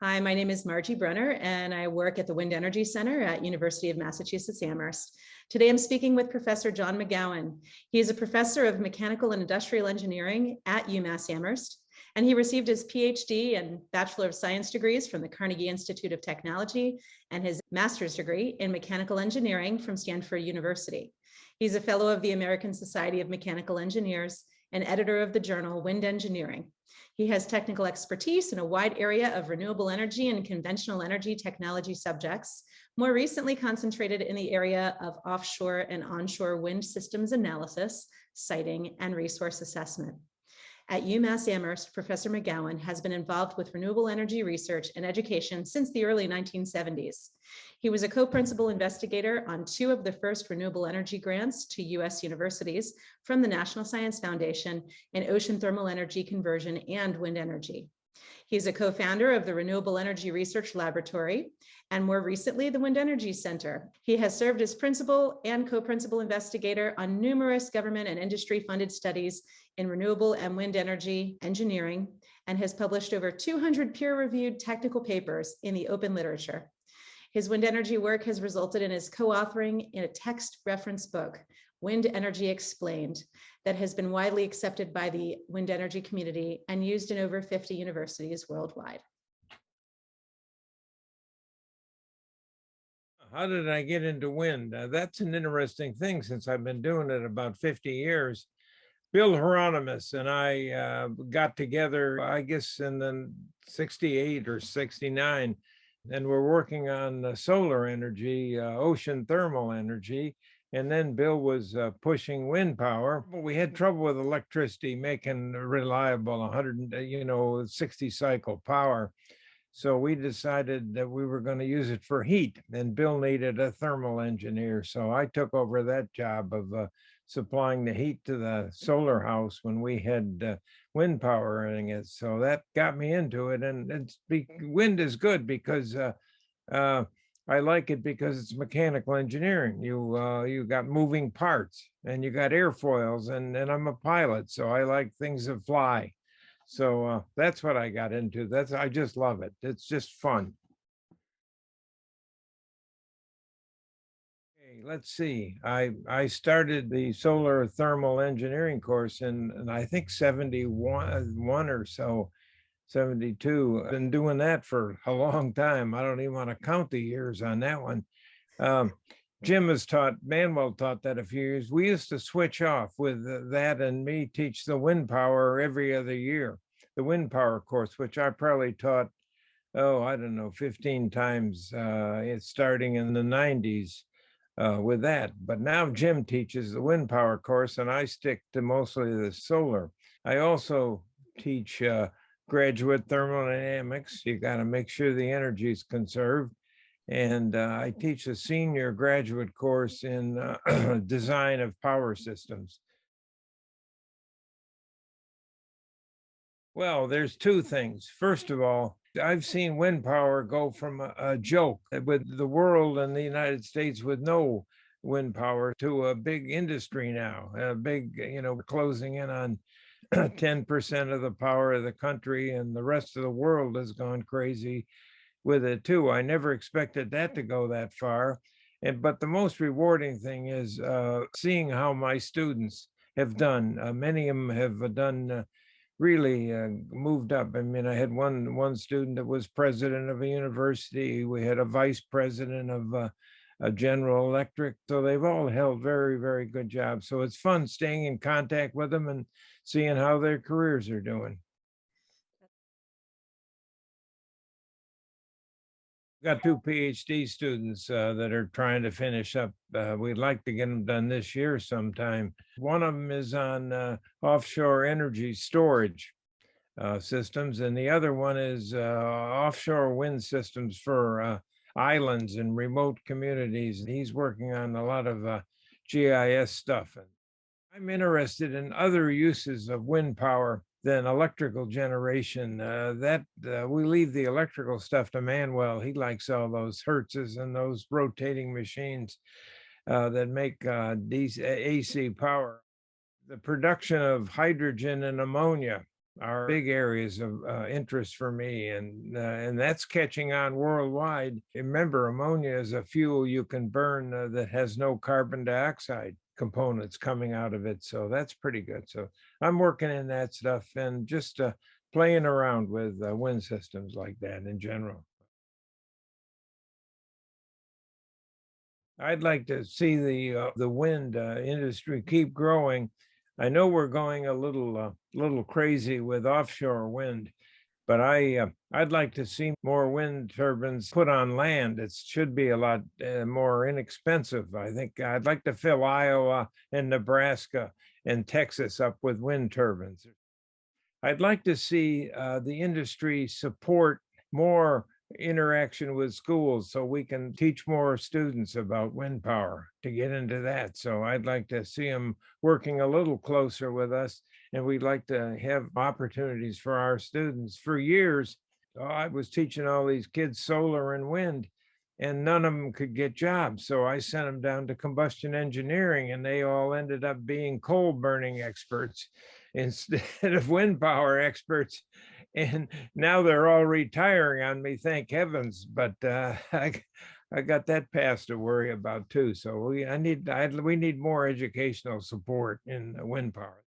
Hi, my name is Margie Brenner, and I work at the Wind Energy Center at University of Massachusetts Amherst. Today, I'm speaking with Professor John McGowan. He is a professor of mechanical and industrial engineering at UMass Amherst, and he received his PhD and Bachelor of Science degrees from the Carnegie Institute of Technology and his master's degree in mechanical engineering from Stanford University. He's a fellow of the American Society of Mechanical Engineers and editor of the journal Wind Engineering. He has technical expertise in a wide area of renewable energy and conventional energy technology subjects, more recently concentrated in the area of offshore and onshore wind systems analysis, siting, and resource assessment. At UMass Amherst, Professor McGowan has been involved with renewable energy research and education since the early 1970s. He was a co-principal investigator on 2 of the first renewable energy grants to U.S. universities from the National Science Foundation in ocean thermal energy conversion and wind energy. He's a co-founder of the Renewable Energy Research Laboratory and more recently the Wind Energy Center. He has served as principal and co-principal investigator on numerous government and industry funded studies in renewable and wind energy engineering and has published over 200 peer-reviewed technical papers in the open literature. His wind energy work has resulted in his co-authoring in a text reference book, Wind Energy Explained, that has been widely accepted by the wind energy community and used in over 50 universities worldwide. How did I get into wind? That's an interesting thing since I've been doing it about 50 years. Bill Hieronymus and I got together, I guess, in the 68 or 69, and we're working on solar energy, ocean thermal energy. And then Bill was pushing wind power. We had trouble with electricity, making reliable 160 cycle power. So we decided that we were going to use it for heat, and Bill needed a thermal engineer. So I took over that job of supplying the heat to the solar house when we had wind power in it. So that got me into it. And wind is good because I like it because it's mechanical engineering. You got moving parts and you got airfoils, and I'm a pilot, so I like things that fly. So that's what I got into. I just love it. It's just fun. Okay, let's see. I started the solar thermal engineering course in I think 71 or so. 72. I've been doing that for a long time. I don't even want to count the years on that one. Manuel taught that a few years. We used to switch off with that and me teach the wind power every other year, the wind power course, which I probably taught, I don't know, 15 times, starting in the 90s with that. But now Jim teaches the wind power course and I stick to mostly the solar. I also teach graduate thermodynamics. You got to make sure the energy is conserved. And I teach a senior graduate course in design of power systems. Well, there's 2 things. First of all, I've seen wind power go from a joke with the world and the United States with no wind power to a big industry now, a big, closing in on 10% of the power of the country, and the rest of the world has gone crazy with it too. I never expected that to go that far. But the most rewarding thing is seeing how my students have done. Many of them have done really moved up. I mean, I had one student that was president of a university. We had a vice president of General Electric. So they've all held very, very good jobs. So it's fun staying in contact with them and seeing how their careers are doing. Got 2 PhD students that are trying to finish up. We'd like to get them done this year sometime. One of them is on offshore energy storage systems, and the other one is offshore wind systems for islands and remote communities. He's working on a lot of GIS stuff. I'm interested in other uses of wind power than electrical generation. We leave the electrical stuff to Manuel. He likes all those Hertzes and those rotating machines that make AC power. The production of hydrogen and ammonia are big areas of interest for me, and that's catching on worldwide. Remember, ammonia is a fuel you can burn that has no carbon dioxide components coming out of it, so that's pretty good. So I'm working in that stuff and just playing around with wind systems like that in general. I'd like to see the wind industry keep growing. I know we're going a little crazy with offshore wind, but I'd like to see more wind turbines put on land. It should be a lot more inexpensive. I think I'd like to fill Iowa and Nebraska and Texas up with wind turbines. I'd like to see the industry support more interaction with schools so we can teach more students about wind power to get into that. So I'd like to see them working a little closer with us, and we'd like to have opportunities for our students. For years, I was teaching all these kids solar and wind, and none of them could get jobs. So I sent them down to combustion engineering, and they all ended up being coal burning experts instead of wind power experts. And now they're all retiring on me, thank heavens. But I got that past to worry about too. So we need more educational support in wind power.